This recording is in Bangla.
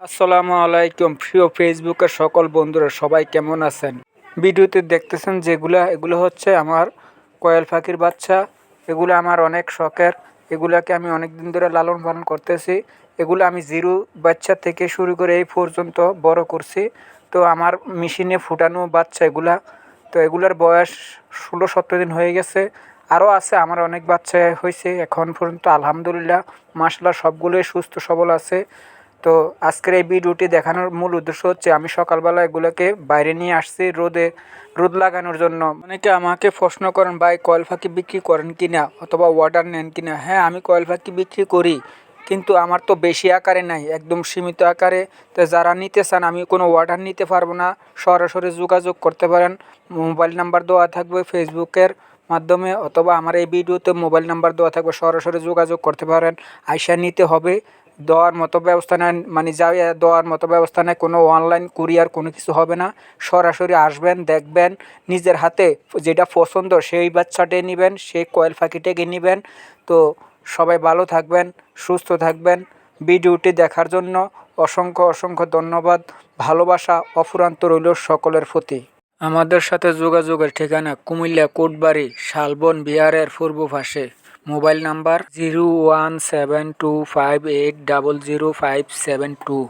আসসালামু আলাইকুম প্রিয় ফেসবুকের সকল বন্ধুরা, সবাই কেমন আছেন? ভিডিওতে দেখতেছেন এগুলো হচ্ছে আমার কোয়েল পাখির বাচ্চা। এগুলো আমার অনেক শখের। এগুলাকে আমি অনেক দিন ধরে লালন পালন করতেছি। এগুলো আমি জিরো বাচ্চা থেকে শুরু করে এই পর্যন্ত বড় করছি। তো আমার মেশিনে ফুটানো বাচ্চা এগুলা। তো এগুলার বয়স 16-17 দিন হয়ে গেছে। আরও আছে, আমার অনেক বাচ্চা হয়েছে এখন পর্যন্ত, আলহামদুলিল্লাহ মাশাআল্লাহ সবগুলোই সুস্থ সবল আছে। তো আজকের এই ভিডিওটি দেখানোর মূল উদ্দেশ্য হচ্ছে আমি সকালবেলা এগুলোকে বাইরে নিয়ে আসছি রোদ লাগানোর জন্য। অনেকে আমাকে প্রশ্ন করেন, ভাই কয়েল পাখি বিক্রি করেন কিনা অথবা অর্ডার নেন কিনা? হ্যাঁ, আমি কয়েল পাখি বিক্রি করি, কিন্তু আমার তো বেশি আকারে নাই, একদম সীমিত আকারে। তো যারা নিতে চান, আমি কোনো অর্ডার নিতে পারবো না, সরাসরি যোগাযোগ করতে পারেন। মোবাইল নাম্বার দেওয়া থাকবে ফেসবুকের মাধ্যমে, অথবা আমার এই ভিডিওতে মোবাইল নাম্বার দেওয়া থাকবে, সরাসরি যোগাযোগ করতে পারেন। আইসা নিতে হবে। দেওয়ার মতো ব্যবস্থা নেন, মানে যাই দেওয়ার মতো ব্যবস্থা নেই, কোনো অনলাইন কুরিয়ার কোনো কিছু হবে না। সরাসরি আসবেন, দেখবেন, নিজের হাতে যেটা পছন্দ সেই বাচ্চাটাই নেবেন, সেই কয়েল পাখিটাকে নেবেন। তো সবাই ভালো থাকবেন, সুস্থ থাকবেন। ভিডিওটি দেখার জন্য অসংখ্য অসংখ্য ধন্যবাদ। ভালোবাসা অফুরন্ত রইল সকলের প্রতি। আমাদের সাথে যোগাযোগের ঠিকানা কুমিল্লা কোটবাড়ি শালবন বিহারের পূর্ব পাশে। Mobile number 017258000572।